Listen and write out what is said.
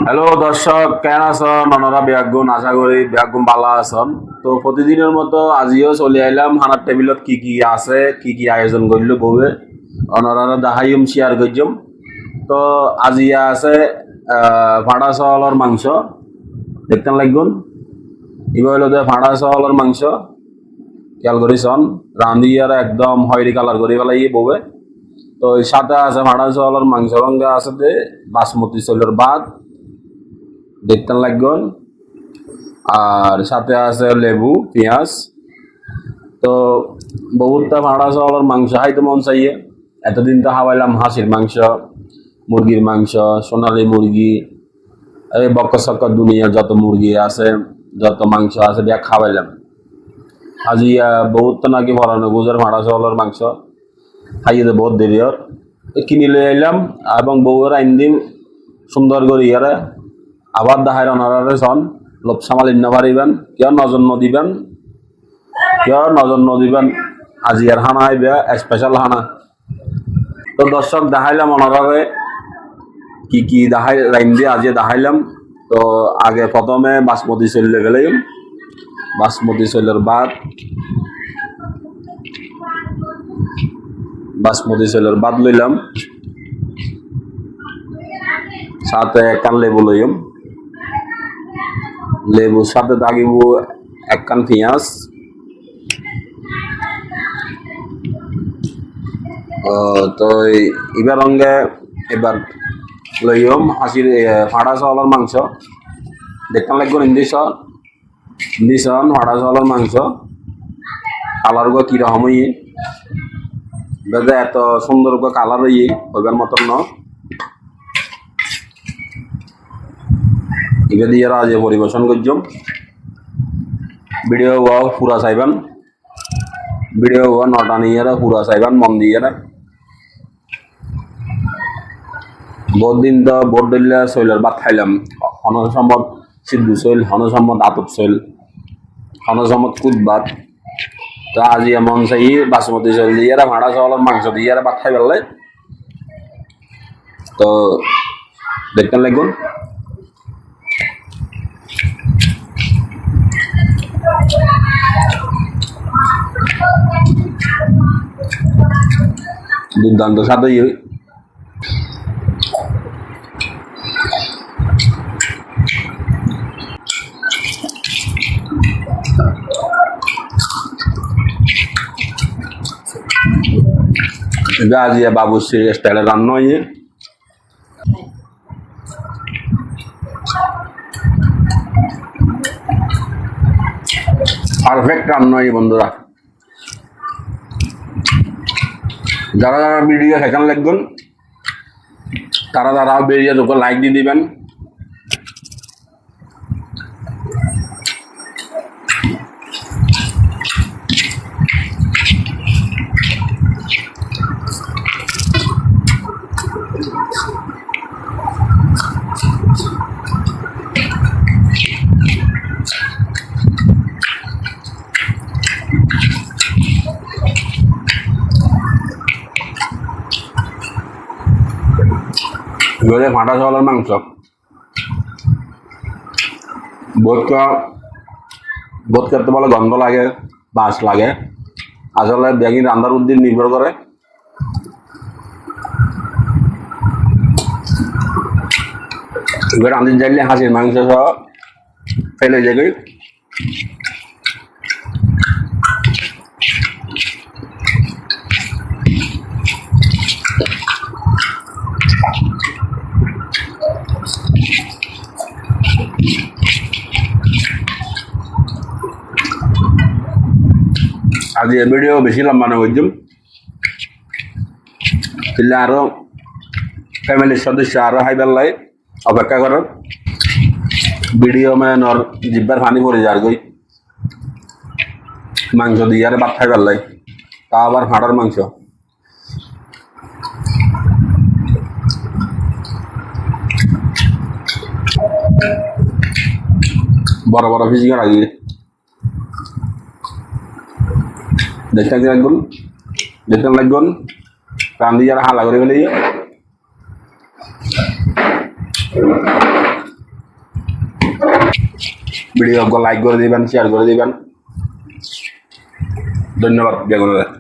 Hello দর্শক, কেন আছেন? ওনারা ব্যাগুন আশা করি ব্যাগুন ভালো আছেন। তো প্রতিদিনের মতো আজিও চলে আইলাম হানার টেবিলত কি কি আছে, কি কি আয়োজন করলো বউয়ে ওনারা দেখাইম শেয়ার করছম। তো আজিয়া আছে ভাড়া চাউলের মাংস, দেখতে লাগুন। এবার হলো ভাড়া চাউলের মাংস খেয়াল করেছন, রাঁধি আর একদম হয়রি কালার করে ফেলাই বউয়ে। তো সাথে আছে ভাড়া চাউলের মাংস, রঙে আছে বাসমতি চাউলের ভাত দেখতে লাগবেন, আর সাথে আছে লেবু পেঁয়াজ। তো বহুতটা ভাড়া চাউলের মাংস খাইতে মন চাইয়ে। এতদিন তো খাওয়াইলাম হাঁসির মাংস, মুরগির মাংস, সোনালি মুরগি, এই বক্ক চক্ক দুনিয়ার যত মুরগি আছে, যত মাংস আছে ব্যাগ খাওয়াইলাম। আজি বহুত নাকি ভরানো গুজের ভাড়া চাউলের মাংস খাইয়ে বহুত দেরি ওর কিনে লই আইলাম, এবং বউয়ের আইন দিন সুন্দর করে ইয়ারে আবার দাহাই অনারে সন লোভ সামালিন না পারিবেন, কেউ নজর নদিবেন, কেউ নজর নদিবেন। আজি আর হানা আইবে স্পেশাল হানা। তো দর্শক দেখাইলাম অনারে কি কি দেখাই লাইন দিয়ে আজি দেখাইলাম। তো আগে প্রথমে বাসমতি চলে গেলাম, বাসমতি চলের ভাত, বাসমতি চলের ভাত লইলাম, সাথে একখান লেবু লইম, লেবুর সাথে দাগিব একখান পেঁয়াজ, তো এবার অঙ্গে এবার লইম হাসির ফাড়া চাউলের মাংস দেখতে লাগবে। ইন্দিশন ফাড়া চাউলের মাংস কালার গো কিরকম হই এত সুন্দর গো কালার হই হইবার মতন ন। এবার দিয়ে আজ পরিবেশন করছম। ভিডিও পুরা চাইবেন, ভিডিও নটা নিয়ে পুরা চাইবেন মন দিয়ে। বহুত দিন তো বোট দিলে শৈলের ভাত খাইলাম, হনসম্মত সিদ্ধু শৈল, হনসম্মত আতপ শৈল, হনসম্মত কুদ ভাত। তো আজি এমন চাই বাসমতি চাউল দিয়ে ভাড়া চাউলের মাংস দিয়ে ভাত খাই পেলে। তো দেখতে লাগুন। দুর্দান্ত স্বাদ। আজি বাবুশ্রী স্টাইলে রান্না হয়ে পারফেক্ট রান্না হয় বন্ধুরা। যারা যারা ভিডিও সেখানে লাগবেন তারা তারা বেরিয়ে যখন লাইক দিয়ে দিবেন। ফাটা চাউলের মাংস বোধ করতে বলে গন্ধ লাগে, বাস লাগে। আসলে ব্যাগিন রান্নার উদ্দিন নির্ভর করে। এবার রাঁধতে চাইলে হাঁসির মাংস সহ ফেলে যাবে। আজ এই ভিডিও বেশি লম্বা না করছম, তাহলে আরো ফ্যামিলির সদস্য আরো হাইবার লাই অপেক্ষা করেন। ভিডিও নর জিব্বার পানি পড়ে যার গই মাংস দিয়ে আর ভাত খাইবার লাই, তা আবার ফাটার মাংস। বড় বড় ফিজিকে লাগিয়ে দেখতে লাগবেন, দেখতে লাগবেন রান্ধি যারা হালা করে ফেলে ভিডিও লাইক করে দিবেন, শেয়ার করে দিবেন। ধন্যবাদ বেগুনের।